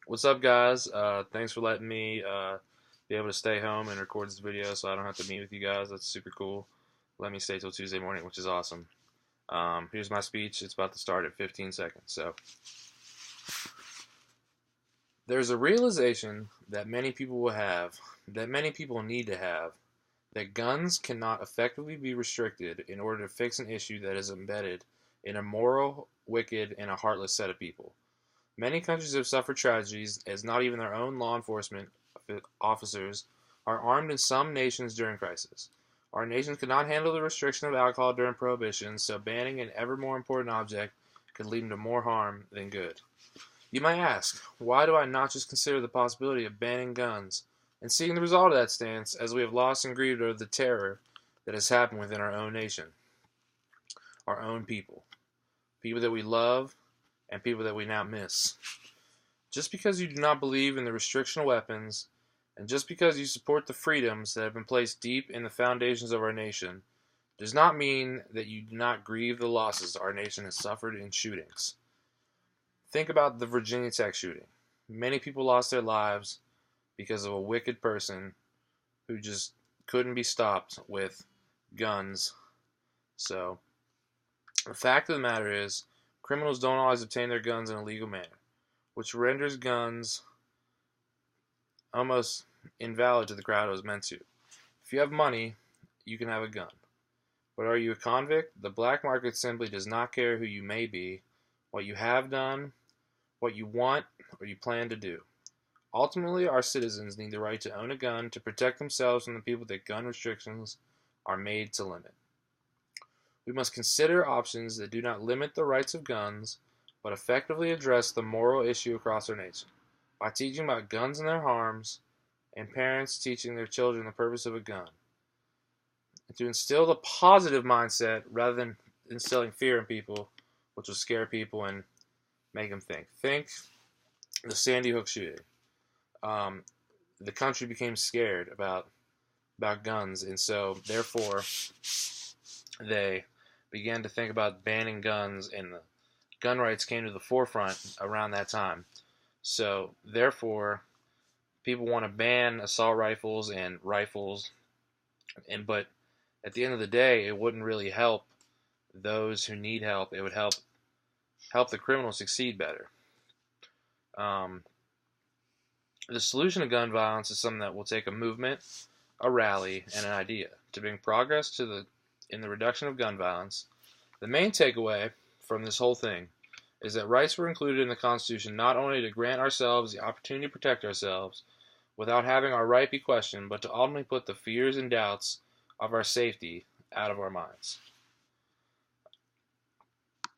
What's up, guys? Thanks for letting me be able to stay home and record this video so I don't have to meet with you guys. That's super cool. Let me stay till Tuesday morning, which is awesome. Here's my speech. It's about to start at 15 seconds. So, there's a realization that many people will have, that many people need to have, that guns cannot effectively be restricted in order to fix an issue that is embedded in a moral, wicked, and a heartless set of people. Many countries have suffered tragedies as not even their own law enforcement officers are armed in some nations during crisis. Our nations could not handle the restriction of alcohol during prohibition, so banning an ever more important object could lead to more harm than good. You might ask, why do I not just consider the possibility of banning guns and seeing the result of that stance as we have lost and grieved over the terror that has happened within our own nation, our own people, people that we love, and people that we now miss? Just because you do not believe in the restriction of weapons, and just because you support the freedoms that have been placed deep in the foundations of our nation, does not mean that you do not grieve the losses our nation has suffered in shootings. Think about the Virginia Tech shooting. Many people lost their lives because of a wicked person who just couldn't be stopped with guns. So, the fact of the matter is, criminals don't always obtain their guns in a legal manner, which renders guns almost invalid to the crowd it was meant to. If you have money, you can have a gun. But are you a convict? The black market simply does not care who you may be, what you have done, what you want, or you plan to do. Ultimately, our citizens need the right to own a gun to protect themselves from the people that gun restrictions are made to limit. We must consider options that do not limit the rights of guns, but effectively address the moral issue across our nation by teaching about guns and their harms, and parents teaching their children the purpose of a gun, and to instill the positive mindset rather than instilling fear in people, which will scare people and make them think. Think the Sandy Hook shooting. The country became scared about guns, and so therefore they began to think about banning guns, and the gun rights came to the forefront around that time. So therefore, people want to ban assault rifles and rifles, but at the end of the day, it wouldn't really help those who need help. It would help the criminals succeed better. The solution to gun violence is something that will take a movement, a rally, and an idea to bring progress in the reduction of gun violence. The main takeaway from this whole thing is that rights were included in the Constitution not only to grant ourselves the opportunity to protect ourselves without having our right be questioned, but to ultimately put the fears and doubts of our safety out of our minds.